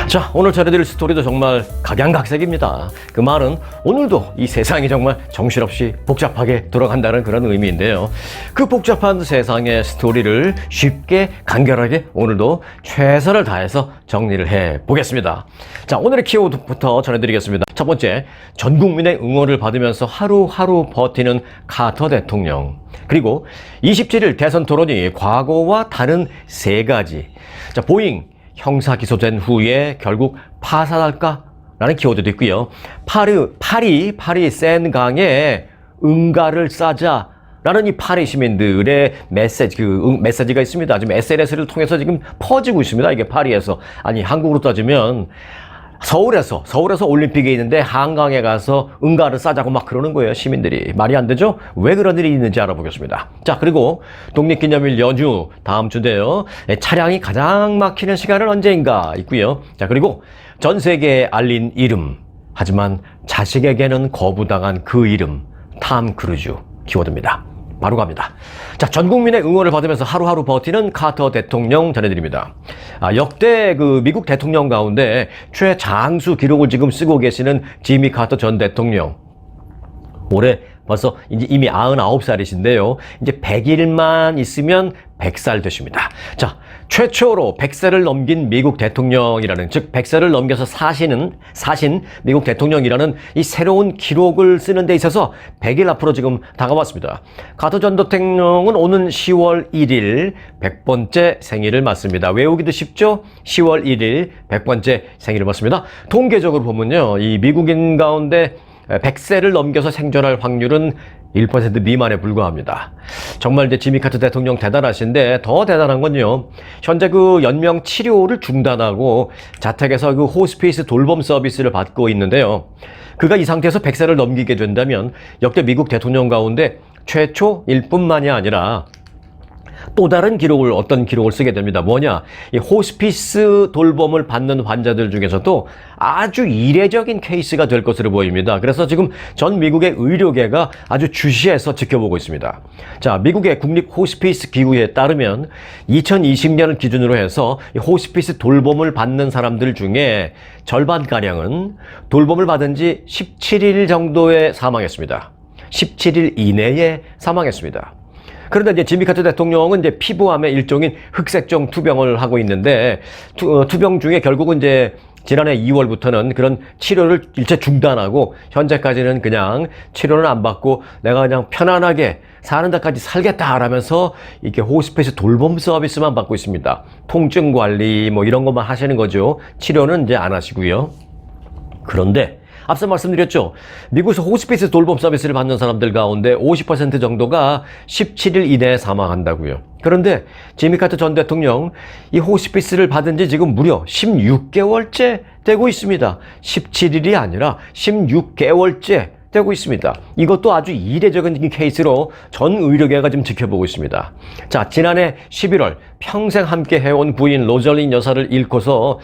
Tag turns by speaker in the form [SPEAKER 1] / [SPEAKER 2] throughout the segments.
[SPEAKER 1] 자, 오늘 전해드릴 스토리도 정말 각양각색입니다. 그 말은 오늘도 이 세상이 정말 정신없이 복잡하게 돌아간다는 그런 의미인데요. 그 복잡한 세상의 스토리를 쉽게 간결하게 오늘도 최선을 다해서 정리를 해보겠습니다. 자, 오늘의 키워드부터 전해드리겠습니다. 첫 번째, 전 국민의 응원을 받으면서 하루하루 버티는 카터 대통령. 그리고 27일 대선 토론이 과거와 다른 세 가지. 자, 보잉 형사 기소된 후에 결국 파산할까? 라는 키워드도 있고요. 파리 센강에 응가를 싸자. 라는 이 파리 시민들의 메시지가 있습니다. 지금 SNS를 통해서 지금 퍼지고 있습니다. 이게 파리에서. 아니, 한국으로 따지면 서울에서 올림픽이 있는데 한강에 가서 응가를 싸자고 막 그러는 거예요. 시민들이. 말이 안 되죠? 왜 그런 일이 있는지 알아보겠습니다. 자, 그리고 독립기념일 연휴 다음 주인데요. 차량이 가장 막히는 시간은 언제인가 있고요. 자, 그리고 전 세계에 알린 이름. 하지만 자식에게는 거부당한 그 이름. 탐 크루즈 키워드입니다. 바로 갑니다. 자, 전 국민의 응원을 받으면서 하루하루 버티는 카터 대통령 전해드립니다. 역대 미국 대통령 가운데 최장수 기록을 지금 쓰고 계시는 지미 카터 전 대통령. 올해 벌써 이미 99살이신데요. 이제 100일만 있으면 100살 되십니다. 자, 최초로 100세를 넘긴 미국 대통령이라는, 즉 100세를 넘겨서 사신 미국 대통령이라는 이 새로운 기록을 쓰는 데 있어서 100일 앞으로 지금 다가왔습니다. 카터 전 대통령은 오는 10월 1일 100번째 생일을 맞습니다. 외우기도 쉽죠? 10월 1일 100번째 생일을 맞습니다. 통계적으로 보면요, 이 미국인 가운데 100세를 넘겨서 생존할 확률은 1% 미만에 불과합니다. 정말 이제 지미 카터 대통령 대단하신데, 더 대단한 건요, 현재 연명 치료를 중단하고 자택에서 호스피스 돌봄 서비스를 받고 있는데요. 그가 이 상태에서 100세를 넘기게 된다면 역대 미국 대통령 가운데 최초일 뿐만이 아니라 또 다른 어떤 기록을 쓰게 됩니다. 뭐냐? 이 호스피스 돌봄을 받는 환자들 중에서도 아주 이례적인 케이스가 될 것으로 보입니다. 그래서 지금 전 미국의 의료계가 아주 주시해서 지켜보고 있습니다. 자, 미국의 국립 호스피스 기구에 따르면 2020년을 기준으로 해서 이 호스피스 돌봄을 받는 사람들 중에 절반가량은 돌봄을 받은 지 17일 정도에 사망했습니다. 17일 이내에 사망했습니다. 그런데 이제 지미 카터 대통령은 이제 피부암의 일종인 흑색종 투병을 하고 있는데, 투병 중에 결국은 이제 지난해 2월부터는 그런 치료를 일체 중단하고 현재까지는 그냥 치료는 안 받고 내가 그냥 편안하게 사는 데까지 살겠다라면서 이렇게 호스피스 돌봄 서비스만 받고 있습니다. 통증 관리 이런 것만 하시는 거죠. 치료는 이제 안 하시고요. 그런데 앞서 말씀드렸죠. 미국에서 호스피스 돌봄 서비스를 받는 사람들 가운데 50% 정도가 17일 이내에 사망한다고요. 그런데 지미 카터 전 대통령 이 호스피스를 받은 지 지금 무려 16개월째 되고 있습니다. 17일이 아니라 16개월째 되고 있습니다. 이것도 아주 이례적인 케이스로 전 의료계가 지금 지켜보고 있습니다. 자, 지난해 11월 평생 함께 해온 부인 로절린 여사를 잃고서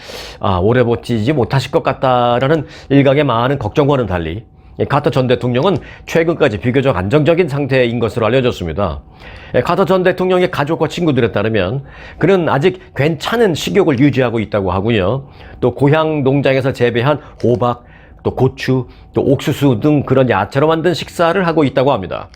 [SPEAKER 1] 오래 버티지 못하실 것 같다라는 일각의 많은 걱정과는 달리 카터 전 대통령은 최근까지 비교적 안정적인 상태인 것으로 알려졌습니다. 카터 전 대통령의 가족과 친구들에 따르면 그는 아직 괜찮은 식욕을 유지하고 있다고 하고요. 또 고향 농장에서 재배한 호박, 또 고추, 또 옥수수 등 그런 야채로 만든 식사를 하고 있다고 합니다.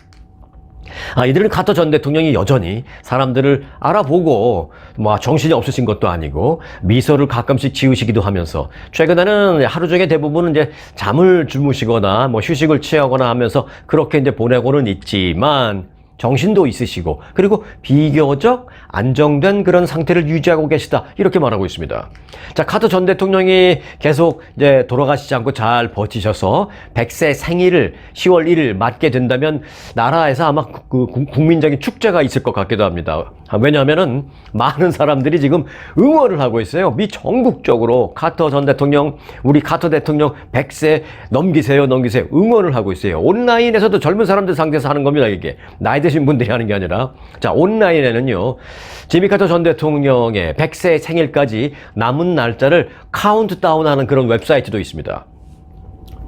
[SPEAKER 1] 이들은 카터 전 대통령이 여전히 사람들을 알아보고 정신이 없으신 것도 아니고 미소를 가끔씩 지으시기도 하면서 최근에는 하루 중에 대부분은 이제 잠을 주무시거나 휴식을 취하거나 하면서 그렇게 이제 보내고는 있지만 정신도 있으시고 그리고 비교적 안정된 그런 상태를 유지하고 계시다, 이렇게 말하고 있습니다. 자, 카터 전 대통령이 계속 이제 돌아가시지 않고 잘 버티셔서 100세 생일을 10월 1일 맞게 된다면 나라에서 아마 국민적인 축제가 있을 것 같기도 합니다. 왜냐하면은 많은 사람들이 지금 응원을 하고 있어요. 미 전국적으로 카터 전 대통령, 우리 카터 대통령 100세 넘기세요 응원을 하고 있어요. 온라인에서도 젊은 사람들 상대해서 하는 겁니다. 이게 나이 드신 분들이 하는 게 아니라. 자, 온라인에는요, 지미 카터 전 대통령의 100세 생일까지 남은 날짜를 카운트다운하는 그런 웹사이트도 있습니다.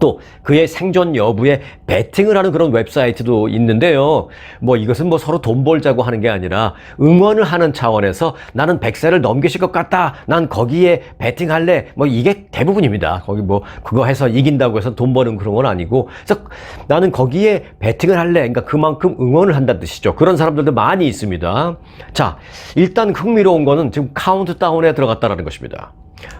[SPEAKER 1] 또 그의 생존 여부에 베팅을 하는 그런 웹사이트도 있는데요. 뭐 이것은 뭐 서로 돈 벌자고 하는 게 아니라 응원을 하는 차원에서 나는 100세를 넘기실 것 같다. 난 거기에 베팅할래. 뭐 이게 대부분입니다. 거기 뭐 그거 해서 이긴다고 해서 돈 버는 그런 건 아니고, 그래서 나는 거기에 베팅을 할래. 그러니까 그만큼 응원을 한다는 뜻이죠. 그런 사람들도 많이 있습니다. 자, 일단 흥미로운 거는 지금 카운트다운에 들어갔다라는 것입니다.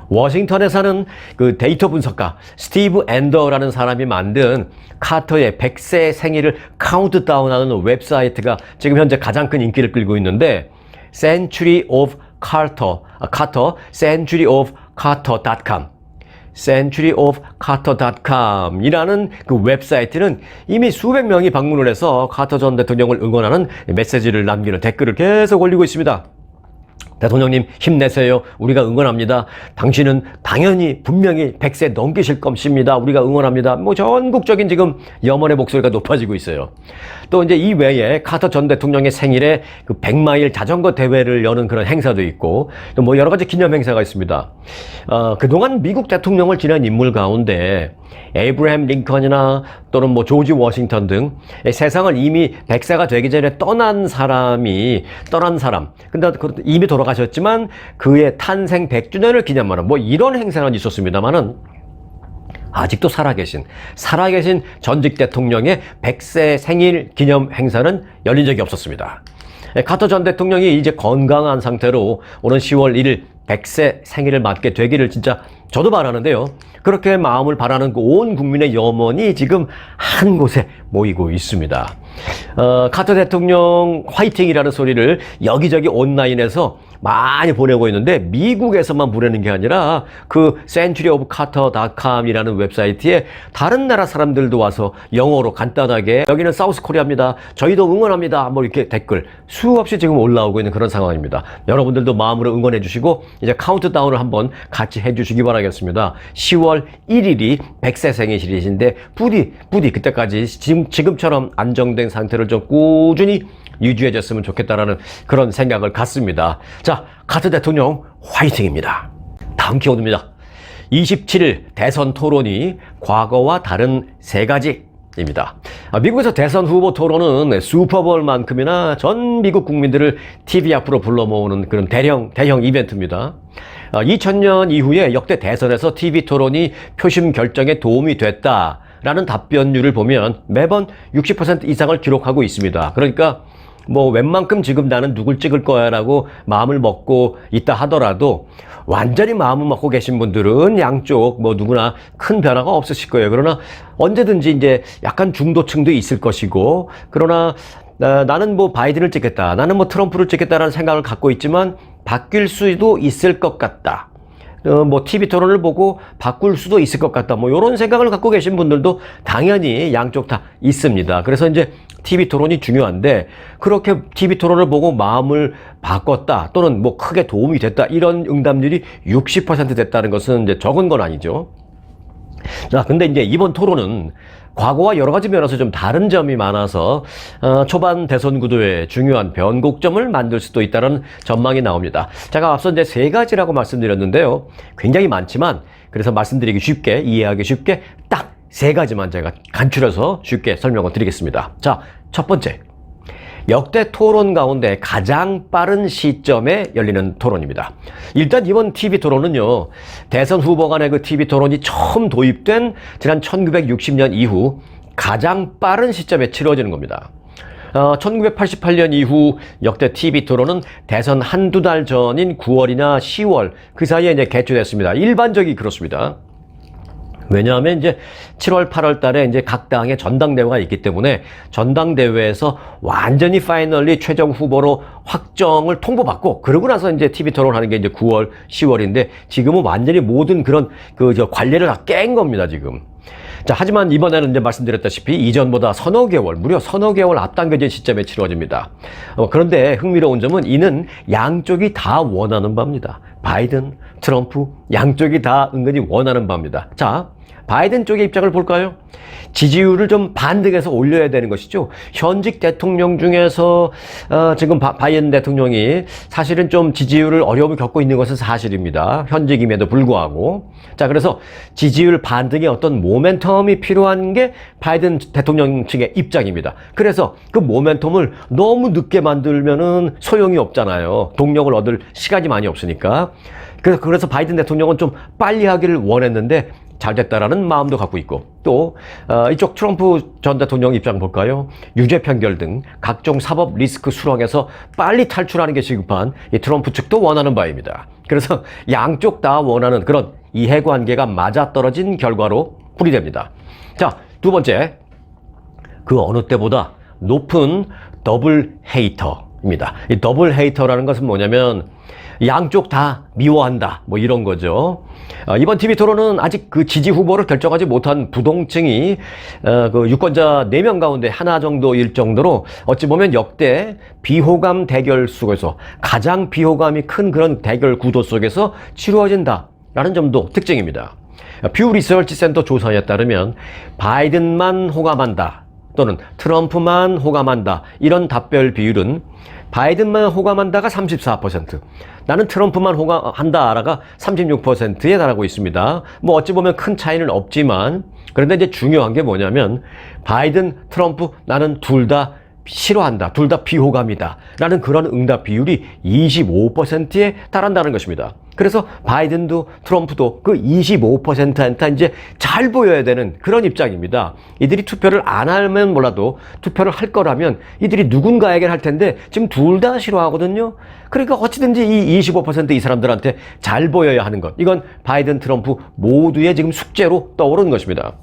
[SPEAKER 1] 워싱턴에 사는 그 데이터 분석가 스티브 앤더라는 사람이 만든 카터의 100세 생일을 카운트다운하는 웹사이트가 지금 현재 가장 큰 인기를 끌고 있는데, Century of Carter, centuryofcarter.com centuryofcarter.com 이라는 그 웹사이트는 이미 수백 명이 방문을 해서 카터 전 대통령을 응원하는 메시지를 남기는 댓글을 계속 올리고 있습니다. 대통령님 힘내세요. 우리가 응원합니다. 당신은 당연히 분명히 100세 넘기실 것입니다. 우리가 응원합니다. 뭐 전국적인 지금 염원의 목소리가 높아지고 있어요. 또 이제 이 외에 카터 전 대통령의 생일에 그 100마일 자전거 대회를 여는 그런 행사도 있고, 또 뭐 여러 가지 기념 행사가 있습니다. 그동안 미국 대통령을 지낸 인물 가운데 에이브러햄 링컨이나 또는 뭐 조지 워싱턴 등 세상을 이미 100세가 되기 전에 떠난 사람, 근데 이미 돌아가셨지만 그의 탄생 100주년을 기념하는 뭐 이런 행사는 있었습니다만은, 아직도 살아계신 전직 대통령의 100세 생일 기념 행사는 열린 적이 없었습니다. 카터 전 대통령이 이제 건강한 상태로 오는 10월 1일 100세 생일을 맞게 되기를 진짜 저도 바라는데요. 그렇게 마음을 바라는 그 온 국민의 염원이 지금 한 곳에 모이고 있습니다. 카터 대통령 화이팅이라는 소리를 여기저기 온라인에서 많이 보내고 있는데, 미국에서만 보내는 게 아니라 그 centuryofcarter.com이라는 웹사이트에 다른 나라 사람들도 와서 영어로 간단하게 여기는 사우스 코리아입니다. 저희도 응원합니다. 뭐 이렇게 댓글 수없이 지금 올라오고 있는 그런 상황입니다. 여러분들도 마음으로 응원해 주시고 이제 카운트다운을 한번 같이 해 주시기 바라겠습니다. 10월 1일이 100세 생일이신데 부디 그때까지 지금처럼 안정된 상태를 좀 꾸준히 유지해줬으면 좋겠다라는 그런 생각을 갖습니다. 자, 카터 대통령 화이팅입니다. 다음 키워드입니다. 27일 대선 토론이 과거와 다른 세 가지입니다. 미국에서 대선 후보 토론은 슈퍼볼만큼이나 전 미국 국민들을 TV 앞으로 불러 모으는 그런 대형 이벤트입니다. 2000년 이후에 역대 대선에서 TV 토론이 표심 결정에 도움이 됐다라는 답변율을 보면 매번 60% 이상을 기록하고 있습니다. 그러니까 뭐 웬만큼 지금 나는 누굴 찍을 거야 라고 마음을 먹고 있다 하더라도, 완전히 마음을 먹고 계신 분들은 양쪽 뭐 누구나 큰 변화가 없으실 거예요. 그러나 언제든지 이제 약간 중도층도 있을 것이고, 그러나 나는 뭐 바이든을 찍겠다, 나는 뭐 트럼프를 찍겠다라는 생각을 갖고 있지만 바뀔 수도 있을 것 같다, 뭐 TV 토론을 보고 바꿀 수도 있을 것 같다, 뭐 이런 생각을 갖고 계신 분들도 당연히 양쪽 다 있습니다. 그래서 이제 TV 토론이 중요한데, 그렇게 TV 토론을 보고 마음을 바꿨다 또는 뭐 크게 도움이 됐다 이런 응답률이 60% 됐다는 것은 이제 적은 건 아니죠. 자, 근데 이제 이번 토론은 과거와 여러 가지 면에서 좀 다른 점이 많아서 초반 대선 구도에 중요한 변곡점을 만들 수도 있다는 전망이 나옵니다. 제가 앞서 이제 세 가지라고 말씀드렸는데요. 굉장히 많지만 그래서 말씀드리기 쉽게, 이해하기 쉽게 딱 세 가지만 제가 간추려서 쉽게 설명을 드리겠습니다. 자, 첫 번째. 역대 토론 가운데 가장 빠른 시점에 열리는 토론입니다. 일단 이번 TV 토론은요, 대선 후보 간의 그 TV 토론이 처음 도입된 지난 1960년 이후 가장 빠른 시점에 치러지는 겁니다. 1988년 이후 역대 TV 토론은 대선 한두 달 전인 9월이나 10월 그 사이에 이제 개최됐습니다. 일반적이 그렇습니다. 왜냐하면 이제 7월, 8월 달에 이제 각 당의 전당대회가 있기 때문에 전당대회에서 완전히 파이널리 최종 후보로 확정을 통보받고, 그러고 나서 이제 TV 토론 하는 게 이제 9월, 10월인데 지금은 완전히 모든 그런 관례를 다 깬 겁니다, 지금. 자, 하지만 이번에는 이제 말씀드렸다시피 이전보다 무려 서너 개월 앞당겨진 시점에 치러집니다. 그런데 흥미로운 점은 이는 양쪽이 다 원하는 바입니다. 바이든, 트럼프, 양쪽이 다 은근히 원하는 바입니다. 자, 바이든 쪽의 입장을 볼까요? 지지율을 좀 반등해서 올려야 되는 것이죠. 현직 대통령 중에서 지금 바이든 대통령이 사실은 좀 지지율을 어려움을 겪고 있는 것은 사실입니다. 현직임에도 불구하고. 자, 그래서 지지율 반등의 어떤 모멘텀이 필요한 게 바이든 대통령 측의 입장입니다. 그래서 그 모멘텀을 너무 늦게 만들면은 소용이 없잖아요. 동력을 얻을 시간이 많이 없으니까. 그래서 바이든 대통령은 좀 빨리 하기를 원했는데 잘 됐다라는 마음도 갖고 있고, 또 이쪽 트럼프 전 대통령 입장 볼까요? 유죄 판결 등 각종 사법 리스크 수렁에서 빨리 탈출하는 게 시급한 이 트럼프 측도 원하는 바입니다. 그래서 양쪽 다 원하는 그런 이해관계가 맞아떨어진 결과로 풀이됩니다. 자, 두 번째, 그 어느 때보다 높은 더블 헤이터입니다. 이 더블 헤이터라는 것은 뭐냐면 양쪽 다 미워한다, 뭐 이런 거죠. 이번 TV 토론은 아직 그 지지 후보를 결정하지 못한 부동층이 그 유권자 4명 가운데 하나 정도일 정도로 어찌 보면 역대 비호감 대결 속에서 가장 비호감이 큰 그런 대결 구도 속에서 치루어진다라는 점도 특징입니다. 퓨 리서치 센터 조사에 따르면 바이든만 호감한다 또는 트럼프만 호감한다, 이런 답별 비율은 바이든만 호감한다가 34%, 나는 트럼프만 호감한다가 36%에 달하고 있습니다. 뭐 어찌 보면 큰 차이는 없지만, 그런데 이제 중요한 게 뭐냐면 바이든, 트럼프 나는 둘 다 싫어한다, 둘 다 비호감이다 라는 그런 응답 비율이 25%에 달한다는 것입니다. 그래서 바이든도 트럼프도 그 25%한테 이제 잘 보여야 되는 그런 입장입니다. 이들이 투표를 안 하면 몰라도 투표를 할 거라면 이들이 누군가에게 할 텐데 지금 둘 다 싫어하거든요. 그러니까 어찌든지 이 25% 이 사람들한테 잘 보여야 하는 것, 이건 바이든, 트럼프 모두의 지금 숙제로 떠오르는 것입니다.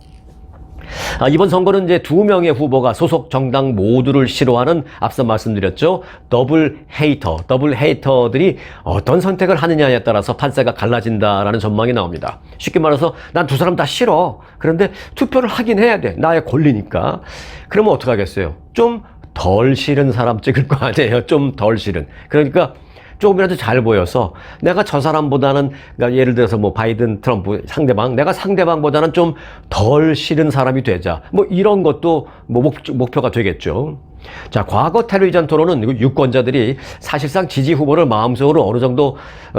[SPEAKER 1] 이번 선거는 이제 2명의 후보가 소속 정당 모두를 싫어하는, 앞서 말씀드렸죠, 더블 헤이터들이 어떤 선택을 하느냐에 따라서 판세가 갈라진다라는 전망이 나옵니다. 쉽게 말해서 난 두 사람 다 싫어. 그런데 투표를 하긴 해야 돼. 나의 권리니까. 그러면 어떡하겠어요? 좀 덜 싫은 사람 찍을 거 아니에요. 좀 덜 싫은. 그러니까 조금이라도 잘 보여서 내가 저 사람보다는, 그러니까 예를 들어서 뭐 바이든, 트럼프 상대방, 내가 상대방보다는 좀 덜 싫은 사람이 되자, 뭐 이런 것도 뭐 목표가 되겠죠. 자, 과거 텔레비전 토론은 유권자들이 사실상 지지 후보를 마음속으로 어느 정도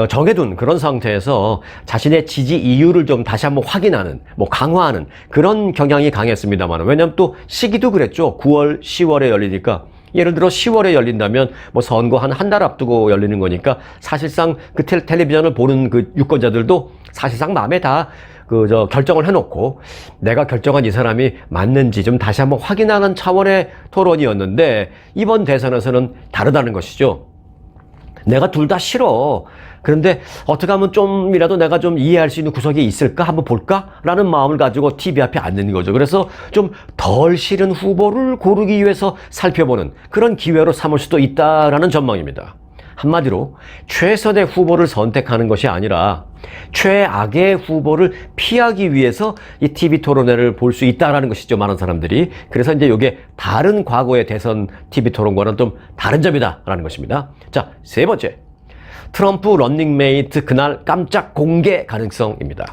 [SPEAKER 1] 정해둔 그런 상태에서 자신의 지지 이유를 좀 다시 한번 확인하는, 뭐 강화하는 그런 경향이 강했습니다만, 왜냐면 또 시기도 그랬죠. 9월, 10월에 열리니까. 예를 들어 10월에 열린다면 뭐 선거 한 달 앞두고 열리는 거니까 사실상 그 텔레비전을 보는 그 유권자들도 사실상 마음에 다 결정을 해놓고 내가 결정한 이 사람이 맞는지 좀 다시 한번 확인하는 차원의 토론이었는데, 이번 대선에서는 다르다는 것이죠. 내가 둘 다 싫어. 그런데 어떻게 하면 좀이라도 내가 좀 이해할 수 있는 구석이 있을까? 한번 볼까? 라는 마음을 가지고 TV 앞에 앉는 거죠. 그래서 좀 덜 싫은 후보를 고르기 위해서 살펴보는 그런 기회로 삼을 수도 있다라는 전망입니다. 한마디로 최선의 후보를 선택하는 것이 아니라 최악의 후보를 피하기 위해서 이 TV 토론회를 볼 수 있다라는 것이죠, 많은 사람들이. 그래서 이제 이게 다른 과거의 대선 TV 토론과는 좀 다른 점이다라는 것입니다. 자, 세 번째. 트럼프 런닝메이트 그날 깜짝 공개 가능성입니다.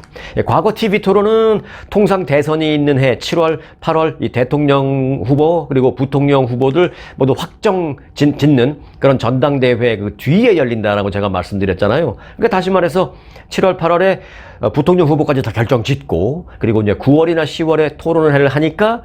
[SPEAKER 1] 과거 TV 토론은 통상 대선이 있는 해 7월, 8월 이 대통령 후보 그리고 부통령 후보들 모두 확정 짓는 그런 전당대회 그 뒤에 열린다라고 제가 말씀드렸잖아요. 그러니까 다시 말해서 7월, 8월에 부통령 후보까지 다 결정 짓고, 그리고 이제 9월이나 10월에 토론을 하니까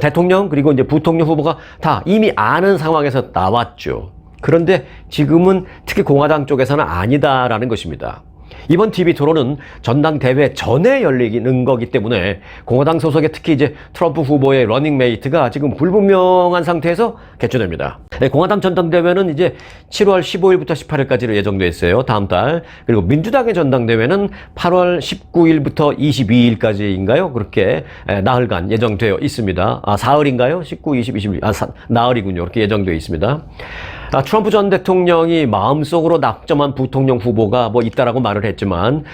[SPEAKER 1] 대통령 그리고 이제 부통령 후보가 다 이미 아는 상황에서 나왔죠. 그런데 지금은 특히 공화당 쪽에서는 아니다라는 것입니다. 이번 TV 토론은 전당대회 전에 열리는 거기 때문에 공화당 소속의 특히 이제 트럼프 후보의 러닝메이트가 지금 불분명한 상태에서 개최됩니다. 공화당 전당대회는 이제 7월 15일부터 18일까지로 예정되어 있어요. 다음 달. 그리고 민주당의 전당대회는 8월 19일부터 22일까지인가요? 그렇게 나흘간 예정되어 있습니다. 사흘인가요? 19, 20, 21. 나흘이군요. 그렇게 예정되어 있습니다. 트럼프 전 대통령이 마음속으로 낙점한 부통령 후보가 뭐 있다라고 말을 했지만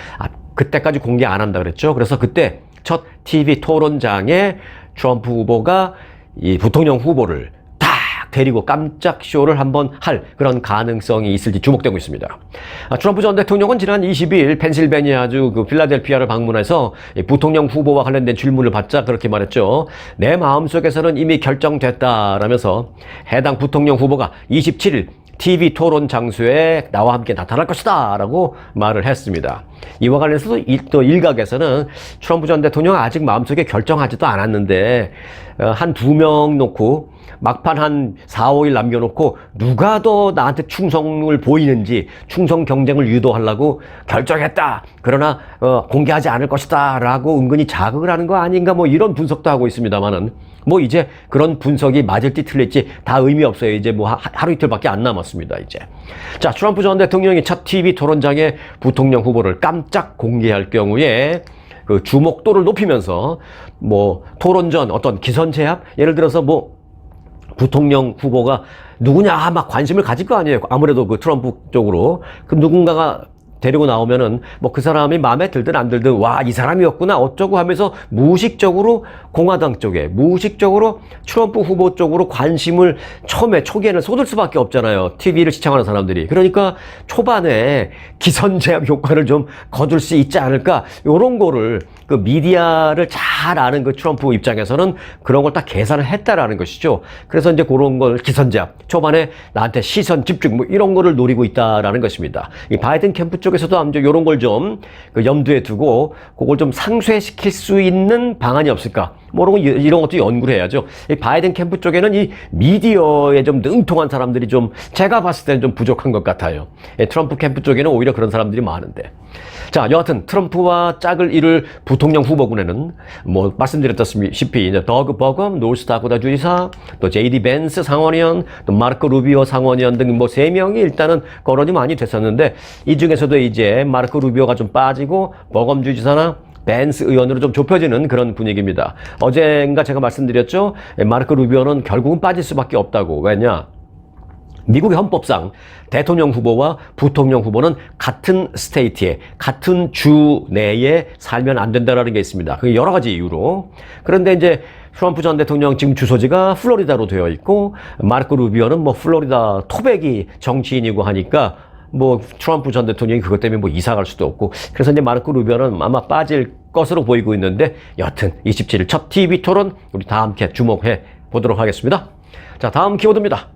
[SPEAKER 1] 그때까지 공개 안 한다 그랬죠. 그래서 그때 첫 TV 토론장에 트럼프 후보가 이 부통령 후보를 딱 딱 데리고 깜짝 쇼를 한번 할 그런 가능성이 있을지 주목되고 있습니다. 트럼프 전 대통령은 지난 22일 펜실베니아주 그 필라델피아를 방문해서 부통령 후보와 관련된 질문을 받자 그렇게 말했죠. 내 마음속에서는 이미 결정됐다라면서 해당 부통령 후보가 27일 TV 토론 장소에 나와 함께 나타날 것이다 라고 말을 했습니다. 이와 관련해서도 또 일각에서는 트럼프 전 대통령 아직 마음속에 결정하지도 않았는데 한 2명 놓고 막판 한 4, 5일 남겨놓고 누가 더 나한테 충성을 보이는지 충성 경쟁을 유도하려고 결정했다. 그러나 공개하지 않을 것이다 라고 은근히 자극을 하는 거 아닌가 뭐 이런 분석도 하고 있습니다만은 뭐 이제 그런 분석이 맞을지 틀릴지 다 의미 없어요. 이제 뭐 하루 이틀밖에 안 남았습니다. 이제. 자, 트럼프 전 대통령이 첫 TV 토론장에 부통령 후보를 깜짝 공개할 경우에 그 주목도를 높이면서 뭐 토론 전 어떤 기선 제압 예를 들어서 뭐 부통령 후보가 누구냐 막 관심을 가질 거 아니에요. 아무래도 그 트럼프 쪽으로 그 누군가가 데리고 나오면은 뭐 그 사람이 마음에 들든 안 들든 와, 이 사람이었구나 어쩌고 하면서 무의식적으로 공화당 쪽에 무의식적으로 트럼프 후보 쪽으로 관심을 처음에 초기에는 쏟을 수밖에 없잖아요. TV를 시청하는 사람들이. 그러니까 초반에 기선제압 효과를 좀 거둘 수 있지 않을까 요런 거를 그 미디어를 잘 아는 그 트럼프 입장에서는 그런 걸 딱 계산을 했다라는 것이죠. 그래서 이제 그런 걸 기선제압 초반에 나한테 시선 집중 뭐 이런 거를 노리고 있다라는 것입니다. 이 바이든 캠프 쪽에서도 아무튼 이런 걸 좀 그 염두에 두고 그걸 좀 상쇄시킬 수 있는 방안이 없을까? 뭐 이런 것도 연구를 해야죠. 이 바이든 캠프 쪽에는 이 미디어에 좀 능통한 사람들이 좀 제가 봤을 때는 좀 부족한 것 같아요. 트럼프 캠프 쪽에는 오히려 그런 사람들이 많은데. 자, 여하튼 트럼프와 짝을 이룰 부통령 후보군에는 뭐 말씀드렸다시피 이제 더그 버검 노스다코타 주지사, 또 제이디 벤스 상원의원, 또 마르코 루비오 상원의원 등 뭐 3명이 일단은 거론이 많이 됐었는데 이 중에서도 이제 마르코 루비오가 좀 빠지고 버검 주지사나 벤스 의원으로 좀 좁혀지는 그런 분위기입니다. 어젠가 제가 말씀드렸죠. 마르코 루비오는 결국은 빠질 수밖에 없다고. 왜냐? 미국의 헌법상 대통령 후보와 부통령 후보는 같은 스테이트에, 같은 주 내에 살면 안 된다는 게 있습니다. 그게 여러 가지 이유로. 그런데 이제 트럼프 전 대통령 지금 주소지가 플로리다로 되어 있고, 마르코 루비오는 뭐 플로리다 토백이 정치인이고 하니까 뭐 트럼프 전 대통령이 그것 때문에 뭐 이사 갈 수도 없고, 그래서 이제 마르코 루비오는 아마 빠질 것으로 보이고 있는데, 여하튼 27일 첫 TV 토론 우리 다 함께 주목해 보도록 하겠습니다. 자, 다음 키워드입니다.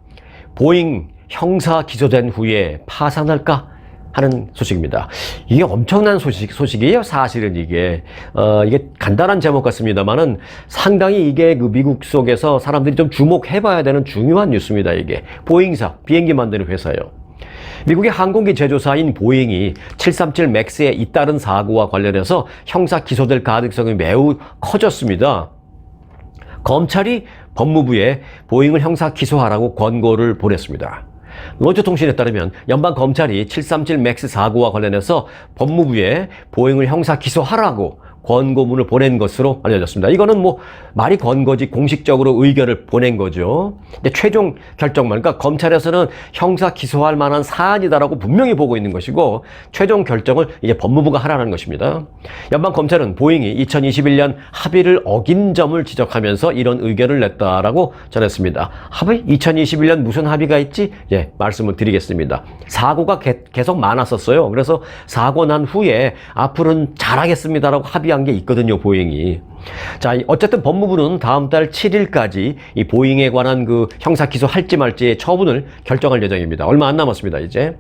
[SPEAKER 1] 보잉 형사 기소된 후에 파산할까 하는 소식입니다. 이게 엄청난 소식이에요. 사실은 이게 간단한 제목 같습니다만은 상당히 이게 그 미국 속에서 사람들이 좀 주목해봐야 되는 중요한 뉴스입니다. 이게 보잉사 비행기 만드는 회사예요. 미국의 항공기 제조사인 보잉이 737 맥스에 잇따른 사고와 관련해서 형사 기소될 가능성이 매우 커졌습니다. 검찰이 법무부에 보잉을 형사 기소하라고 권고를 보냈습니다. 로이터통신에 따르면 연방검찰이 737 맥스 사고와 관련해서 법무부에 보잉을 형사 기소하라고 권고문을 보낸 것으로 알려졌습니다. 이거는 뭐 말이 건 거지 공식적으로 의견을 보낸 거죠. 근데 최종 결정만, 그러니까 검찰에서는 형사 기소할 만한 사안이다라고 분명히 보고 있는 것이고 최종 결정을 이제 법무부가 하라는 것입니다. 연방검찰은 보잉이 2021년 합의를 어긴 점을 지적하면서 이런 의견을 냈다라고 전했습니다. 합의? 2021년 무슨 합의가 있지? 예, 말씀을 드리겠습니다. 사고가 계속 많았었어요. 그래서 사고 난 후에 앞으로는 잘하겠습니다라고 합의한 게 있거든요, 보잉이. 자, 어쨌든 법무부는 다음 달 7일까지 이 보잉에 관한 그 형사 기소할지 말지의 처분을 결정할 예정입니다. 얼마 안 남았습니다, 이제.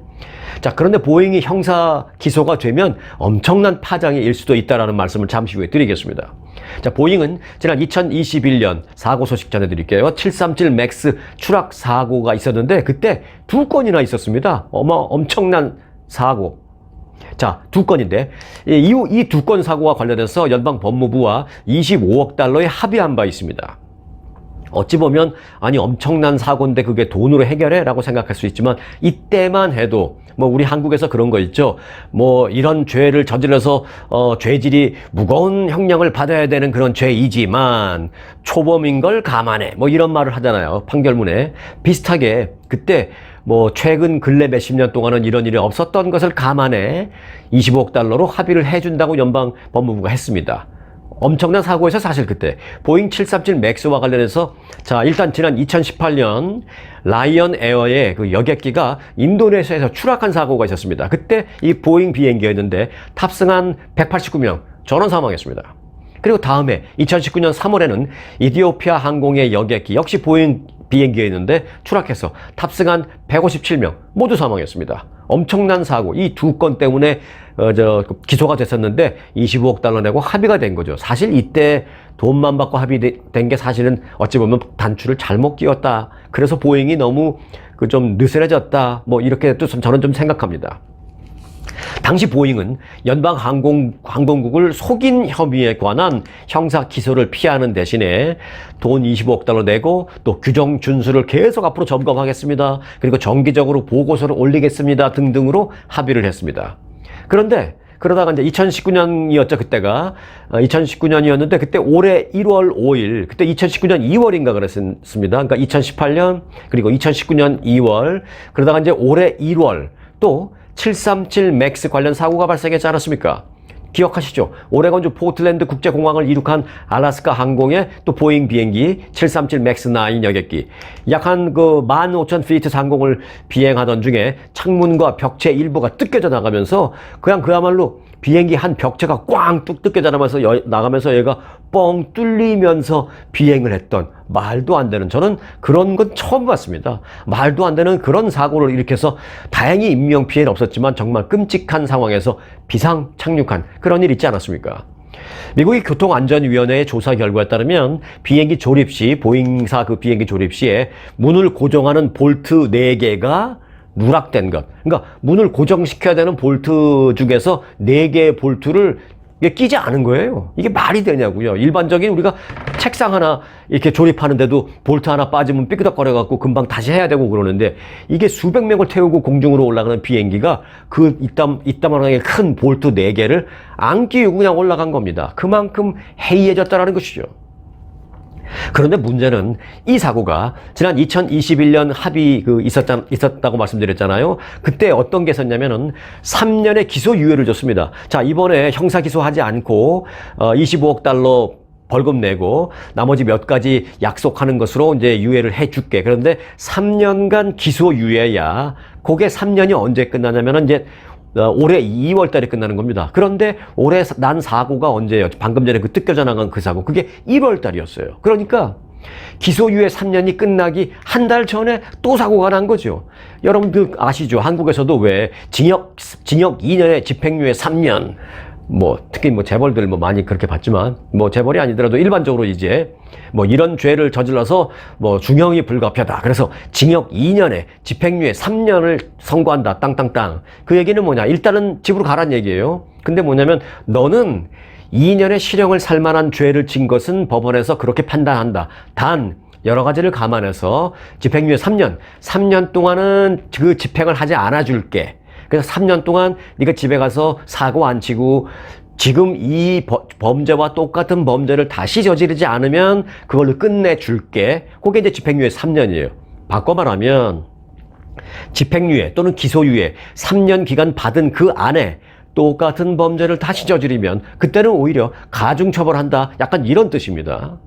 [SPEAKER 1] 자, 그런데 보잉이 형사 기소가 되면 엄청난 파장이 일 수도 있다라는 말씀을 잠시 후에 드리겠습니다. 자, 보잉은 지난 2021년 사고 소식 전해드릴게요. 737 맥스 추락 사고가 있었는데 그때 2건이나 있었습니다. 엄청난 사고. 자, 2건인데 이 2건 사고와 관련해서 연방 법무부와 25억 달러에 합의한 바 있습니다. 어찌 보면 아니 엄청난 사고인데 그게 돈으로 해결해? 라고 생각할 수 있지만 이때만 해도 뭐 우리 한국에서 그런 거 있죠. 뭐 이런 죄를 저질러서 죄질이 무거운 형량을 받아야 되는 그런 죄이지만 초범인 걸 감안해. 뭐 이런 말을 하잖아요. 판결문에. 비슷하게 그때 뭐 최근 근래 몇십 년 동안은 이런 일이 없었던 것을 감안해 25억 달러로 합의를 해준다고 연방 법무부가 했습니다. 엄청난 사고에서 사실 그때 보잉 737 맥스와 관련해서 자, 일단 지난 2018년 라이언 에어의 그 여객기가 인도네시아에서 추락한 사고가 있었습니다. 그때 이 보잉 비행기였는데 탑승한 189명 전원 사망했습니다. 그리고 다음에 2019년 3월에는 이디오피아 항공의 여객기 역시 보잉 비행기였는데 추락해서 탑승한 157명 모두 사망했습니다. 엄청난 사고, 이 두 건 때문에 기소가 됐었는데 25억 달러 내고 합의가 된 거죠. 사실 이때 돈만 받고 합의된 게 사실은 어찌 보면 단추를 잘못 끼웠다. 그래서 보잉이 너무 좀 느슨해졌다. 뭐 이렇게 또 저는 좀 생각합니다. 당시 보잉은 연방항공국을 속인 혐의에 관한 형사 기소를 피하는 대신에 돈 25억 달러 내고 또 규정 준수를 계속 앞으로 점검하겠습니다. 그리고 정기적으로 보고서를 올리겠습니다. 등등으로 합의를 했습니다. 그런데 그러다가 이제 2019년이었죠. 그때가 2019년이었는데 그때 올해 1월 5일 그때 2019년 2월인가 그랬습니다. 그러니까 2018년 그리고 2019년 2월 그러다가 이제 올해 1월 또 737 맥스 관련 사고가 발생했지 않았습니까? 기억하시죠? 오레곤주 포틀랜드 국제공항을 이륙한 알래스카 항공의 또 보잉 비행기 737 맥스 9 여객기 약 한 15,000피트 상공을 비행하던 중에 창문과 벽체 일부가 뜯겨져 나가면서 그야말로 비행기 한 벽체가 꽝 뚝 뜯겨져 나가면서 얘가 뻥 뚫리면서 비행을 했던 말도 안 되는 저는 그런 건 처음 봤습니다. 말도 안 되는 그런 사고를 일으켜서 다행히 인명피해는 없었지만 정말 끔찍한 상황에서 비상 착륙한 그런 일 있지 않았습니까? 미국의 교통안전위원회의 조사 결과에 따르면 비행기 조립 시 보잉사 그 비행기 조립 시에 문을 고정하는 볼트 4개가 누락된 것. 그러니까 문을 고정시켜야 되는 볼트 중에서 4개의 볼트를 끼지 않은 거예요. 이게 말이 되냐고요. 일반적인 우리가 책상 하나 이렇게 조립하는데도 볼트 하나 빠지면 삐끄덕거려갖고 금방 다시 해야 되고 그러는데 이게 수백 명을 태우고 공중으로 올라가는 비행기가 그 이따만하게 큰 볼트 4개를 안 끼우고 그냥 올라간 겁니다. 그만큼 해이해졌다는 것이죠. 그런데 문제는 이 사고가 지난 2021년 합의 있었다고 말씀드렸잖아요. 그때 어떤 게 있었냐면은 3년의 기소유예를 줬습니다. 자, 이번에 형사 기소하지 않고 25억 달러 벌금 내고 나머지 몇 가지 약속하는 것으로 이제 유예를 해줄게. 그런데 3년간 기소유예야. 그게 3년이 언제 끝나냐면은 이제 올해 2월 달에 끝나는 겁니다. 그런데 올해 난 사고가 언제예요? 방금 전에 그 뜯겨져 나간 그 사고. 그게 1월 달이었어요. 그러니까 기소유예 3년이 끝나기 한 달 전에 또 사고가 난 거죠. 여러분들 아시죠? 한국에서도 왜 징역 2년에 집행유예 3년 특히 재벌들 많이 그렇게 받지만 재벌이 아니더라도 일반적으로 이제 이런 죄를 저질러서 중형이 불가피하다. 그래서 징역 2년에 집행유예 3년을 선고한다. 땅땅땅. 그 얘기는 뭐냐? 일단은 집으로 가란 얘기예요. 근데 뭐냐면 너는 2년의 실형을 살 만한 죄를 진 것은 법원에서 그렇게 판단한다. 단 여러 가지를 감안해서 집행유예 3년 동안은 그 집행을 하지 않아 줄게. 그래서 3년 동안 네가 집에 가서 사고 안 치고 지금 이 범죄와 똑같은 범죄를 다시 저지르지 않으면 그걸로 끝내줄게. 그게 이제 집행유예 3년이에요. 바꿔 말하면 집행유예 또는 기소유예 3년 기간 받은 그 안에 똑같은 범죄를 다시 저지르면 그때는 오히려 가중처벌한다. 약간 이런 뜻입니다.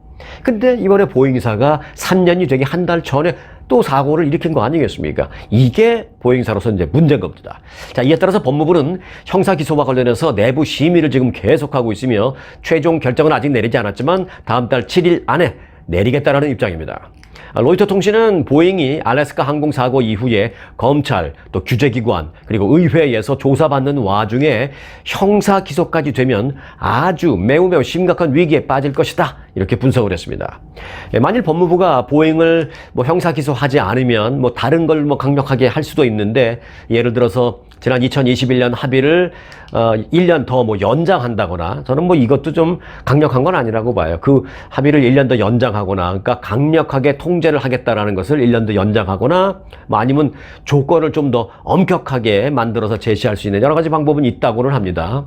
[SPEAKER 1] 근데 이번에 보잉사가 3년이 되기 한 달 전에 또 사고를 일으킨 거 아니겠습니까? 이게 보잉사로서 이제 문제인 겁니다. 자, 이에 따라서 법무부는 형사기소와 관련해서 내부 심의를 지금 계속하고 있으며 최종 결정은 아직 내리지 않았지만 다음 달 7일 안에 내리겠다라는 입장입니다. 로이터 통신은 보잉이 알래스카 항공 사고 이후에 검찰, 또 규제기관, 그리고 의회에서 조사받는 와중에 형사 기소까지 되면 아주 매우 심각한 위기에 빠질 것이다. 이렇게 분석을 했습니다. 만일 법무부가 보잉을 형사 기소하지 않으면 다른 걸 강력하게 할 수도 있는데 예를 들어서 지난 2021년 합의를 1년 더 연장한다거나 저는 이것도 좀 강력한 건 아니라고 봐요. 그 합의를 1년 더 연장하거나 그러니까 강력하게 통제를 하겠다라는 것을 1년 더 연장하거나 아니면 조건을 좀 더 엄격하게 만들어서 제시할 수 있는 여러 가지 방법은 있다고는 합니다.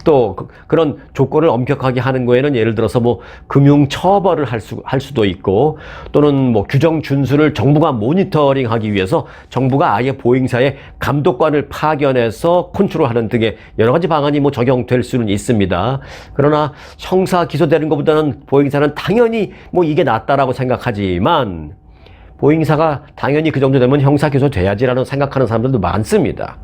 [SPEAKER 1] 또 그런 조건을 엄격하게 하는 거에는 예를 들어서 금융 처벌을 할 수도 있고 또는 규정 준수를 정부가 모니터링하기 위해서 정부가 아예 보잉사의 감독관을 파견 파견해서 컨트롤하는 등의 여러 가지 방안이 뭐 적용될 수는 있습니다. 그러나 형사 기소되는 것보다는 보행사는 당연히 뭐 이게 낫다라고 생각하지만 보행사가 당연히 그 정도 되면 형사 기소돼야지라는 생각하는 사람들도 많습니다.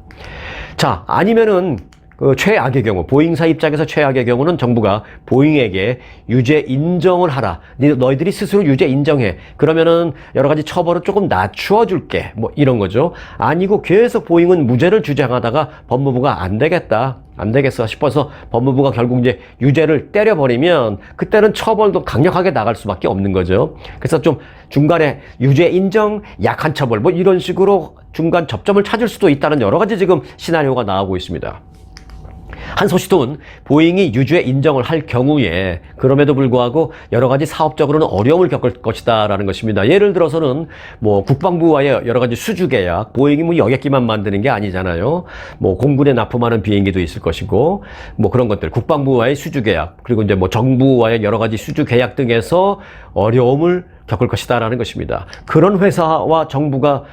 [SPEAKER 1] 자, 아니면은 그 최악의 경우, 보잉사 입장에서 최악의 경우는 정부가 보잉에게 유죄 인정을 하라. 너희들이 스스로 유죄 인정해. 그러면은 여러 가지 처벌을 조금 낮추어 줄게. 뭐 이런 거죠. 아니고 계속 보잉은 무죄를 주장하다가 법무부가 안 되겠어 싶어서 법무부가 결국 이제 유죄를 때려버리면 그때는 처벌도 강력하게 나갈 수밖에 없는 거죠. 그래서 좀 중간에 유죄 인정, 약한 처벌 뭐 이런 식으로 중간 접점을 찾을 수도 있다는 여러 가지 지금 시나리오가 나오고 있습니다. 한 소식은 보잉이 유죄 인정을 할 경우에 그럼에도 불구하고 여러 가지 사업적으로는 어려움을 겪을 것이다라는 것입니다. 예를 들어서는 뭐 국방부와의 여러 가지 수주 계약, 보잉이 뭐 여객기만 만드는 게 아니잖아요. 뭐 공군에 납품하는 비행기도 있을 것이고 뭐 그런 것들, 국방부와의 수주 계약, 그리고 이제 뭐 정부와의 여러 가지 수주 계약 등에서 어려움을 겪을 것이다라는 것입니다. 그런 회사와 정부가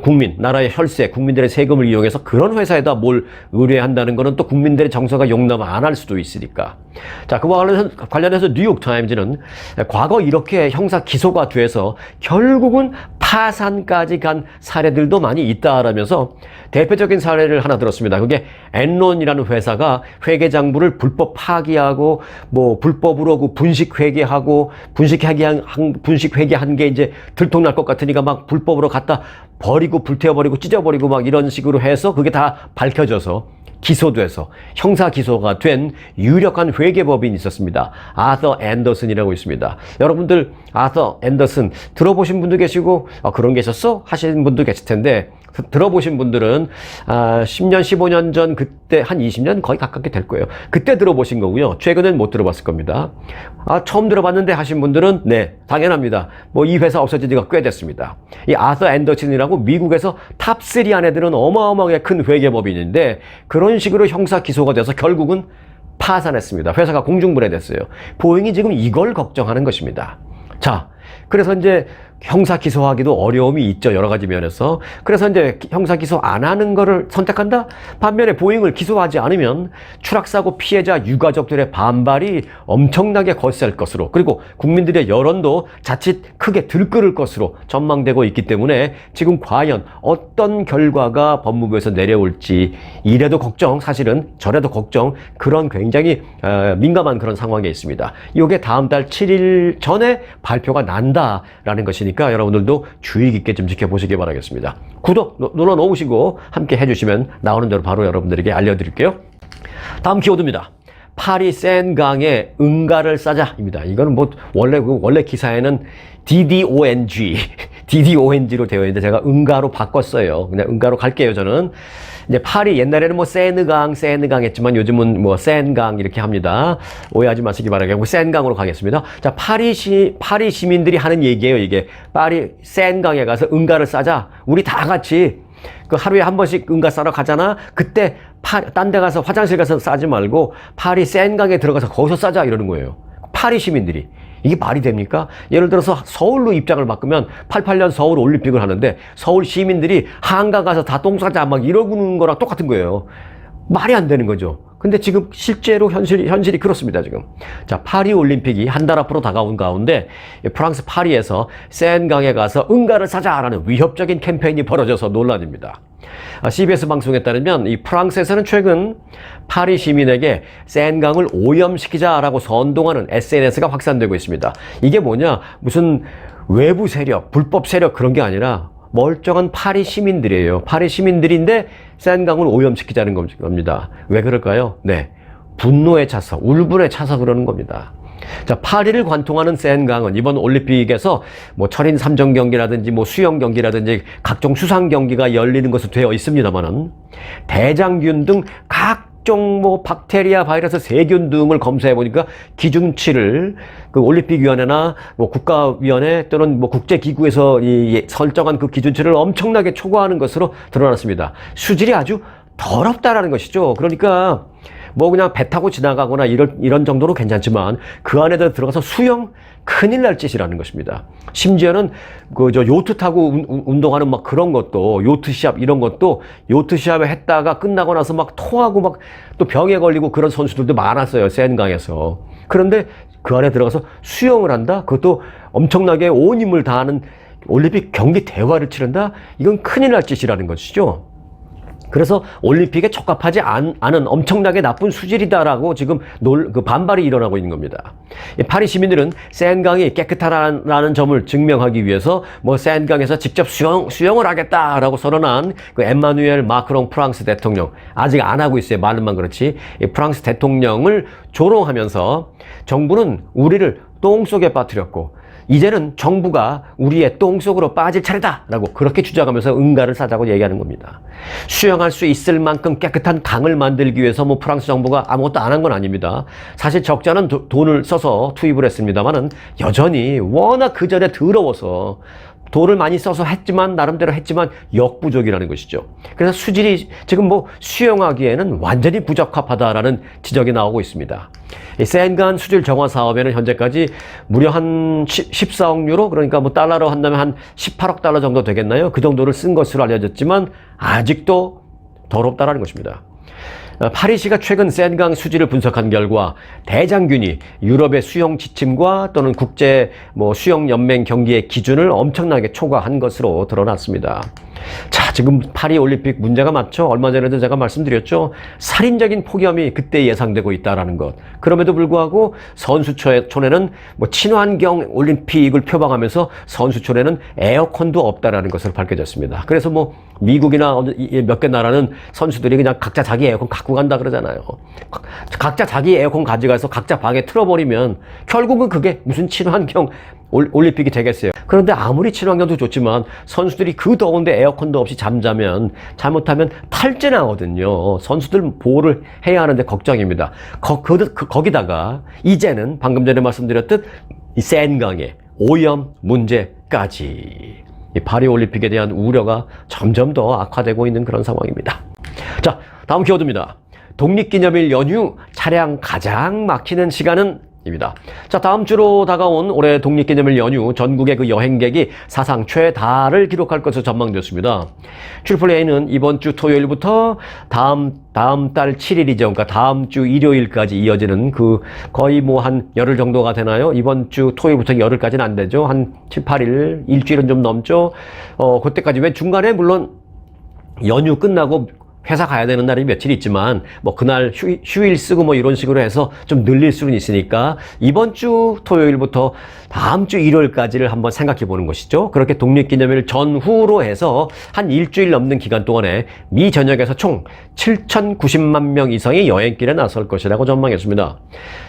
[SPEAKER 1] 국민, 나라의 혈세, 국민들의 세금을 이용해서 그런 회사에다 뭘 의뢰한다는 거는 또 국민들의 정서가 용납 안 할 수도 있으니까. 자, 그와 관련해서 뉴욕타임즈는 과거 이렇게 형사 기소가 돼서 결국은 파산까지 간 사례들도 많이 있다라면서 대표적인 사례를 하나 들었습니다. 그게 엔론이라는 회사가 회계장부를 불법 파기하고 뭐 불법으로 그 분식 회계한 게 이제 들통날 것 같으니까 막 불법으로 갖다 버리고 불태워버리고 찢어버리고 막 이런 식으로 해서 그게 다 밝혀져서 기소돼서 형사 기소가 된 유력한 회계법인이 있었습니다. 아서 앤더슨이라고 있습니다. 여러분들 아서 앤더슨 들어보신 분도 계시고 그런 게 있었어? 하시는 분도 계실 텐데 들어보신 분들은 10년, 15년 전 그때 한 20년 거의 가깝게 될 거예요. 그때 들어보신 거고요. 최근엔 못 들어봤을 겁니다. 처음 들어봤는데 하신 분들은 네, 당연합니다. 뭐 이 회사 없어진 지가 꽤 됐습니다. 이 아서 앤더슨이라고 미국에서 탑3 안에 드는 어마어마하게 큰 회계법인인데 그런 식으로 형사 기소가 돼서 결국은 파산했습니다. 회사가 공중분해됐어요. 보잉이 지금 이걸 걱정하는 것입니다. 자, 그래서 이제 형사 기소하기도 어려움이 있죠. 여러 가지 면에서. 그래서 이제 형사 기소 안 하는 거를 선택한다? 반면에 보잉을 기소하지 않으면 추락사고 피해자 유가족들의 반발이 엄청나게 거셀 것으로, 그리고 국민들의 여론도 자칫 크게 들끓을 것으로 전망되고 있기 때문에 지금 과연 어떤 결과가 법무부에서 내려올지 이래도 걱정, 사실은 저래도 걱정, 그런 굉장히 민감한 그런 상황에 있습니다. 이게 다음 달 7일 전에 발표가 난다라는 것이니까 여러분들도 주의 깊게 좀 지켜보시기 바라겠습니다. 구독 눌러 놓으시고 함께 해주시면 나오는 대로 바로 여러분들에게 알려드릴게요. 다음 키워드입니다. 파리 센강에 응가를 싸자입니다. 이거는 뭐 원래 기사에는 DDONG로 되어 있는데 제가 응가로 바꿨어요. 그냥 응가로 갈게요. 저는 이제 파리, 옛날에는 뭐 세느강 했지만 요즘은 뭐 센강 이렇게 합니다. 오해하지 마시기 바라겠고 센강으로 가겠습니다. 자, 파리 시민들이 하는 얘기예요. 이게 파리 센강에 가서 응가를 싸자. 우리 다 같이 그 하루에 한 번씩 응가 싸러 가잖아. 그때 딴 데 가서 화장실 가서 싸지 말고 파리 센강에 들어가서 거기서 싸자 이러는 거예요. 파리 시민들이. 이게 말이 됩니까? 예를 들어서 서울로 입장을 바꾸면 88년 서울 올림픽을 하는데 서울 시민들이 한강 가서 다 똥 싸자 막 이러는 거랑 똑같은 거예요. 말이 안 되는 거죠. 근데 지금 실제로 현실이 그렇습니다, 지금. 자, 파리 올림픽이 한 달 앞으로 다가온 가운데 프랑스 파리에서 센강에 가서 응가를 사자라는 위협적인 캠페인이 벌어져서 논란입니다. CBS 방송에 따르면 이 프랑스에서는 최근 파리 시민에게 센강을 오염시키자라고 선동하는 SNS가 확산되고 있습니다. 이게 뭐냐? 무슨 외부 세력, 불법 세력 그런 게 아니라 멀쩡한 파리 시민들이에요. 파리 시민들인데 센강을 오염시키자는 겁니다. 왜 그럴까요? 네, 분노에 차서, 울분에 차서 그러는 겁니다. 자, 파리를 관통하는 센강은 이번 올림픽에서 뭐 철인 3종 경기라든지 뭐 수영 경기라든지 각종 수상 경기가 열리는 것으로 되어 있습니다만은 대장균 등 각종 뭐 박테리아, 바이러스, 세균 등을 검사해 보니까 기준치를 그 올림픽위원회나 뭐 국가위원회 또는 뭐 국제기구에서 설정한 그 기준치를 엄청나게 초과하는 것으로 드러났습니다. 수질이 아주 더럽다라는 것이죠. 그러니까 뭐 그냥 배 타고 지나가거나 이런 정도로 괜찮지만 그 안에 들어가서 수영 큰일 날 짓이라는 것입니다. 심지어는 요트 타고 운동하는 막 그런 것도 요트 시합 이런 것도 요트 시합에 했다가 끝나고 나서 막 토하고 막 또 병에 걸리고 그런 선수들도 많았어요. 센 강에서. 그런데 그 안에 들어가서 수영을 한다? 그것도 엄청나게 온 힘을 다하는 올림픽 경기 대회를 치른다? 이건 큰일 날 짓이라는 것이죠. 그래서 올림픽에 적합하지 않은 엄청나게 나쁜 수질이다라고 지금 반발이 일어나고 있는 겁니다. 파리 시민들은 센강이 깨끗하다는 점을 증명하기 위해서 센강에서 직접 수영을 하겠다라고 선언한 그 엠마누엘 마크롱 프랑스 대통령, 아직 안 하고 있어요. 말로만 그렇지. 프랑스 대통령을 조롱하면서 정부는 우리를 똥 속에 빠뜨렸고 이제는 정부가 우리의 똥 속으로 빠질 차례다 라고 그렇게 주장하면서 응가를 사자고 얘기하는 겁니다. 수영할 수 있을 만큼 깨끗한 강을 만들기 위해서 프랑스 정부가 아무것도 안 한 건 아닙니다. 사실 적지 않은 돈을 써서 투입을 했습니다만은 여전히 워낙 그 전에 더러워서 돈을 많이 써서 나름대로 했지만 역부족이라는 것이죠. 그래서 수질이 지금 수영하기에는 완전히 부적합하다라는 지적이 나오고 있습니다. 이 센강 수질 정화 사업에는 현재까지 무려 한 14억 유로, 그러니까 달러로 한다면 한 18억 달러 정도 되겠나요? 그 정도를 쓴 것으로 알려졌지만 아직도 더럽다라는 것입니다. 파리시가 최근 센강 수질을 분석한 결과 대장균이 유럽의 수영 지침과 또는 국제 수영연맹 경기의 기준을 엄청나게 초과한 것으로 드러났습니다. 자, 지금 파리 올림픽 문제가 많죠. 얼마 전에도 제가 말씀드렸죠. 살인적인 폭염이 그때 예상되고 있다는 것. 그럼에도 불구하고 선수촌에는 친환경 올림픽을 표방하면서 선수촌에는 에어컨도 없다라는 것으로 밝혀졌습니다. 그래서 미국이나 몇 개 나라는 선수들이 그냥 각자 자기 에어컨 갖고 간다 그러잖아요. 각자 자기 에어컨 가져가서 각자 방에 틀어버리면 결국은 그게 무슨 친환경 올림픽이 되겠어요. 그런데 아무리 친환경도 좋지만 선수들이 그 더운데 에어컨도 없이 잠자면 잘못하면 탈진 나거든요. 선수들 보호를 해야 하는데 걱정입니다. 거기다가 이제는 방금 전에 말씀드렸듯 이 센강의 오염 문제까지 이 파리 올림픽에 대한 우려가 점점 더 악화되고 있는 그런 상황입니다. 자, 다음 키워드입니다. 독립기념일 연휴 차량 가장 막히는 시간은 입니다. 자, 다음 주로 다가온 올해 독립기념일 연휴 전국의 그 여행객이 사상 최다를 기록할 것으로 전망됐습니다. AAA는 이번 주 토요일부터 다음 달 7일이죠. 그러니까 다음 주 일요일까지 이어지는 거의 한 열흘 정도가 되나요? 이번 주 토요일부터 열흘까지는 안 되죠. 한 7, 8일, 일주일은 좀 넘죠. 그때까지 왜 중간에 물론 연휴 끝나고 회사 가야 되는 날이 며칠 있지만 그날 휴일 쓰고 이런 식으로 해서 좀 늘릴 수는 있으니까 이번 주 토요일부터 다음 주 일요일까지를 한번 생각해 보는 것이죠. 그렇게 독립기념일 전후로 해서 한 일주일 넘는 기간 동안에 미 전역에서 총 7,090만 명 이상이 여행길에 나설 것이라고 전망했습니다.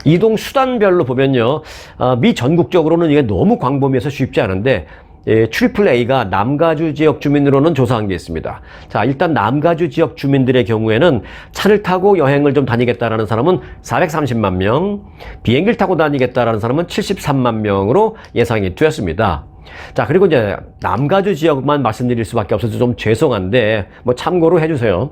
[SPEAKER 1] 이동 수단별로 보면요, 미 전국적으로는 이게 너무 광범위해서 쉽지 않은데 AAA가 남가주 지역 주민으로는 조사한 게 있습니다. 자, 일단 남가주 지역 주민들의 경우에는 차를 타고 여행을 좀 다니겠다라는 사람은 430만 명, 비행기를 타고 다니겠다라는 사람은 73만 명으로 예상이 되었습니다. 자, 그리고 이제 남가주 지역만 말씀드릴 수밖에 없어서 좀 죄송한데 참고로 해주세요.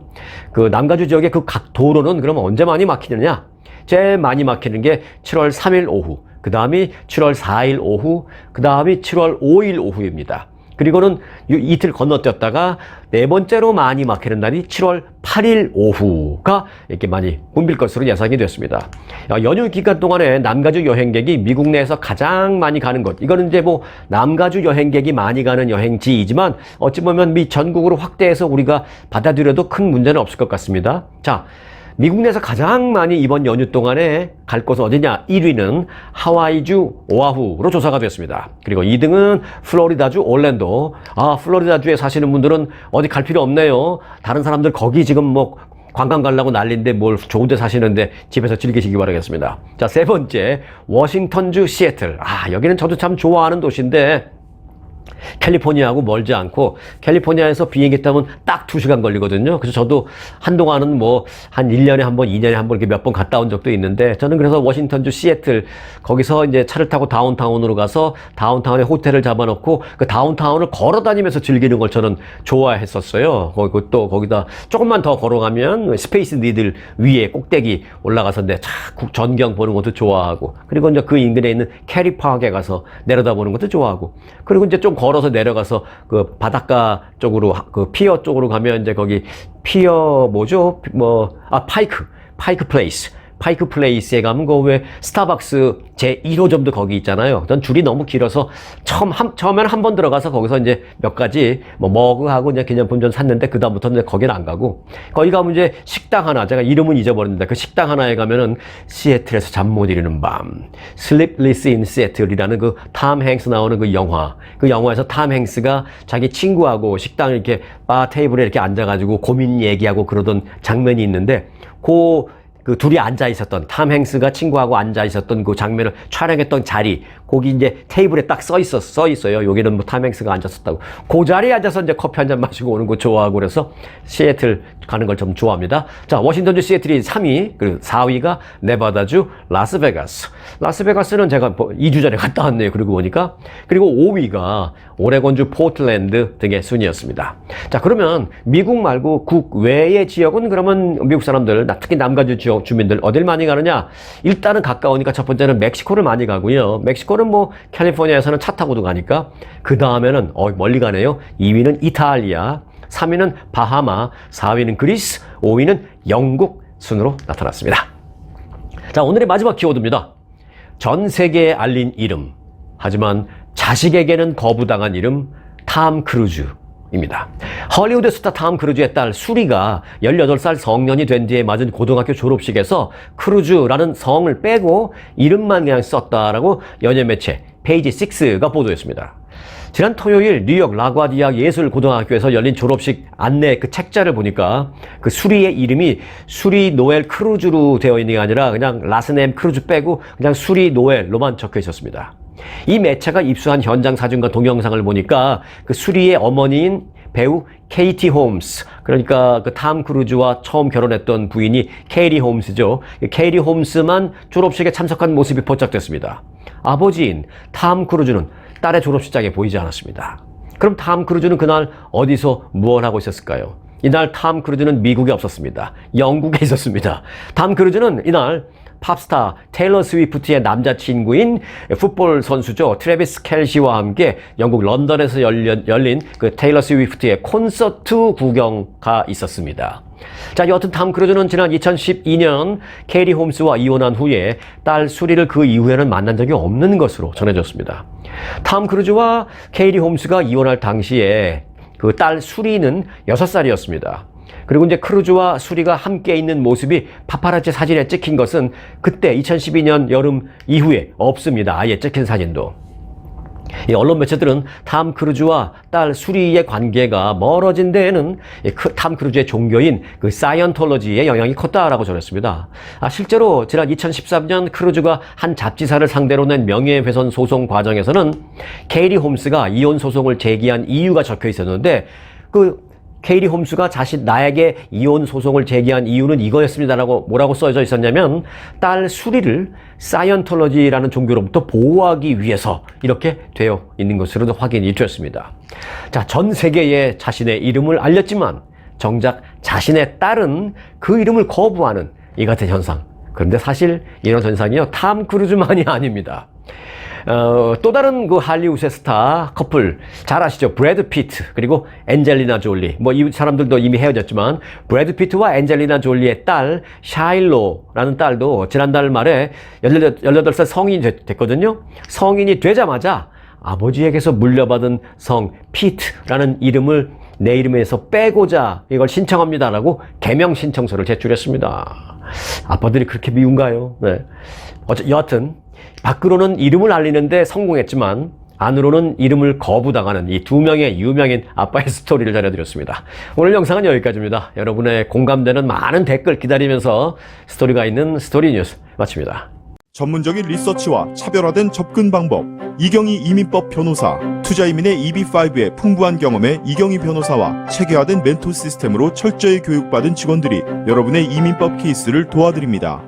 [SPEAKER 1] 그 남가주 지역의 각 도로는 그러면 언제 많이 막히느냐? 제일 많이 막히는 게 7월 3일 오후, 그 다음이 7월 4일 오후, 그 다음이 7월 5일 오후입니다. 그리고는 이틀 건너뛰었다가 네 번째로 많이 막히는 날이 7월 8일 오후가 이렇게 많이 붐빌 것으로 예상이 됐습니다. 연휴 기간 동안에 남가주 여행객이 미국 내에서 가장 많이 가는 곳, 이거는 이제 남가주 여행객이 많이 가는 여행지이지만 어찌 보면 미 전국으로 확대해서 우리가 받아들여도 큰 문제는 없을 것 같습니다. 자, 미국 내에서 가장 많이 이번 연휴 동안에 갈 곳은 어디냐? 1위는 하와이주 오아후로 조사가 됐습니다. 그리고 2등은 플로리다주 올랜도. 플로리다주에 사시는 분들은 어디 갈 필요 없네요. 다른 사람들 거기 지금 관광 가려고 난리인데 뭘 좋은 데 사시는데 집에서 즐기시기 바라겠습니다. 자, 세 번째, 워싱턴주 시애틀. 여기는 저도 참 좋아하는 도시인데 캘리포니아하고 멀지 않고 캘리포니아에서 비행기 타면 딱 2시간 걸리거든요. 그래서 저도 한동안은 뭐 한 1년에 한 번, 2년에 한 번 이렇게 몇 번 갔다 온 적도 있는데 저는 그래서 워싱턴주 시애틀 거기서 이제 차를 타고 다운타운으로 가서 다운타운에 호텔을 잡아놓고 그 다운타운을 걸어 다니면서 즐기는 걸 저는 좋아했었어요. 거기 또 거기다 조금만 더 걸어가면 스페이스 니들 위에 꼭대기 올라가서 내 전경 보는 것도 좋아하고 그리고 이제 그 인근에 있는 캐리 파크에 가서 내려다보는 것도 좋아하고 그리고 이제 좀 걸어서 내려가서 그 바닷가 쪽으로 그 피어 쪽으로 가면 이제 거기 피어 뭐죠? 파이크 플레이스에 가면 그 왜 스타벅스 제 1호점도 거기 있잖아요. 전 줄이 너무 길어서 처음에는 한 번 들어가서 거기서 이제 몇 가지 뭐 머그하고 이제 기념품 좀 샀는데 그다음부터는 이제 거기는 안 가고 거기 가면 이제 식당 하나 제가 이름은 잊어버렸는데 그 식당 하나에 가면은 시애틀에서 잠 못 이루는 밤 Sleepless in Seattle이라는 그 탐 행스 나오는 그 영화에서 탐 행스가 자기 친구하고 식당 이렇게 바 테이블에 이렇게 앉아가지고 고민 얘기하고 그러던 장면이 있는데 그 둘이 앉아 있었던 탐 행스가 친구하고 앉아 있었던 그 장면을 촬영했던 자리 거기 이제 테이블에 딱 써 있어요. 여기는 뭐 탐 행스가 앉았었다고. 그 자리에 앉아서 이제 커피 한 잔 마시고 오는 거 좋아하고 그래서 시애틀 가는 걸 좀 좋아합니다. 자, 워싱턴주 시애틀이 3위, 그리고 4위가 네바다주 라스베가스. 라스베가스는 제가 2주 전에 갔다 왔네요. 그러고 보니까. 그리고 5위가 오레곤주 포틀랜드 등의 순이었습니다. 자, 그러면 미국 말고 국외의 지역은 그러면 미국 사람들, 특히 남가주 지역 주민들 어딜 많이 가느냐? 일단은 가까우니까 첫 번째는 멕시코를 많이 가고요. 멕시코는 뭐 캘리포니아에서는 차 타고도 가니까 그 다음에는 멀리 가네요. 2위는 이탈리아, 3위는 바하마, 4위는 그리스, 5위는 영국 순으로 나타났습니다. 자, 오늘의 마지막 키워드입니다. 전 세계에 알린 이름, 하지만 자식에게는 거부당한 이름, 탐 크루즈입니다. 헐리우드 스타 탐 크루즈의 딸 수리가 18살 성년이 된 뒤에 맞은 고등학교 졸업식에서 크루즈라는 성을 빼고 이름만 그냥 썼다라고 연예 매체 페이지 6가 보도했습니다. 지난 토요일 뉴욕 라과디아 예술고등학교에서 열린 졸업식 안내 그 책자를 보니까 그 수리의 이름이 수리 노엘 크루즈로 되어 있는 게 아니라 그냥 라스네임 크루즈 빼고 그냥 수리 노엘로만 적혀 있었습니다. 이 매체가 입수한 현장 사진과 동영상을 보니까 그 수리의 어머니인 배우 케이티 홈스, 그러니까 그 탐 크루즈와 처음 결혼했던 부인이 케이리 홈스죠. 케이리 홈스만 졸업식에 참석한 모습이 포착됐습니다. 아버지인 탐 크루즈는 딸의 졸업식장에 보이지 않았습니다. 그럼 탐 크루즈는 그날 어디서 무엇을 하고 있었을까요? 이날 탐 크루즈는 미국에 없었습니다. 영국에 있었습니다. 탐 크루즈는 이날 팝스타 테일러 스위프트의 남자친구인 풋볼 선수죠. 트래비스 켈시와 함께 영국 런던에서 열린 그 테일러 스위프트의 콘서트 구경가 있었습니다. 자, 여하튼 탐 크루즈는 지난 2012년 케이리 홈스와 이혼한 후에 딸 수리를 그 이후에는 만난 적이 없는 것으로 전해졌습니다. 탐 크루즈와 케이리 홈스가 이혼할 당시에 그 딸 수리는 6살이었습니다. 그리고 이제 크루즈와 수리가 함께 있는 모습이 파파라치 사진에 찍힌 것은 그때 2012년 여름 이후에 없습니다. 아예 찍힌 사진도. 이 언론 매체들은 탐 크루즈와 딸 수리의 관계가 멀어진 데에는 탐 크루즈의 종교인 그 사이언톨로지의 영향이 컸다라고 전했습니다. 실제로 지난 2013년 크루즈가 한 잡지사를 상대로 낸 명예훼손 소송 과정에서는 케이리 홈스가 이혼 소송을 제기한 이유가 적혀 있었는데 케이리 홈스가 나에게 이혼 소송을 제기한 이유는 이거였습니다라고 뭐라고 써져 있었냐면 딸 수리를 사이언톨로지라는 종교로부터 보호하기 위해서 이렇게 되어 있는 것으로 확인이 되었습니다. 자, 전 세계에 자신의 이름을 알렸지만 정작 자신의 딸은 그 이름을 거부하는 이 같은 현상. 그런데 사실 이런 현상이요, 탐 크루즈만이 아닙니다. 또 다른 그 할리우드의 스타 커플 잘 아시죠? 브래드 피트 그리고 엔젤리나 졸리. 뭐 이 사람들도 이미 헤어졌지만 브래드 피트와 엔젤리나 졸리의 딸 샤일로라는 딸도 지난달 말에 18살 성인이 됐거든요. 성인이 되자마자 아버지에게서 물려받은 성 피트라는 이름을 내 이름에서 빼고자 이걸 신청합니다라고 개명 신청서를 제출했습니다. 아빠들이 그렇게 미운가요? 네. 여하튼 밖으로는 이름을 알리는데 성공했지만 안으로는 이름을 거부당하는 이 두 명의 유명인 아빠의 스토리를 전해드렸습니다. 오늘 영상은 여기까지입니다. 여러분의 공감되는 많은 댓글 기다리면서 스토리가 있는 스토리 뉴스 마칩니다.
[SPEAKER 2] 전문적인 리서치와 차별화된 접근 방법. 이경희 이민법 변호사. 투자이민의 EB5의 풍부한 경험에 이경희 변호사와 체계화된 멘토 시스템으로 철저히 교육받은 직원들이 여러분의 이민법 케이스를 도와드립니다.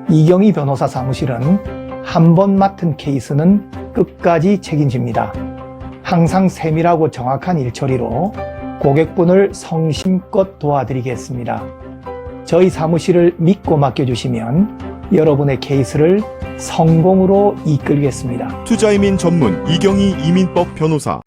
[SPEAKER 3] 이경희 변호사 사무실은 한 번 맡은 케이스는 끝까지 책임집니다. 항상 세밀하고 정확한 일처리로 고객분을 성심껏 도와드리겠습니다. 저희 사무실을 믿고 맡겨주시면 여러분의 케이스를 성공으로 이끌겠습니다.
[SPEAKER 2] 투자이민 전문 이경희 이민법 변호사.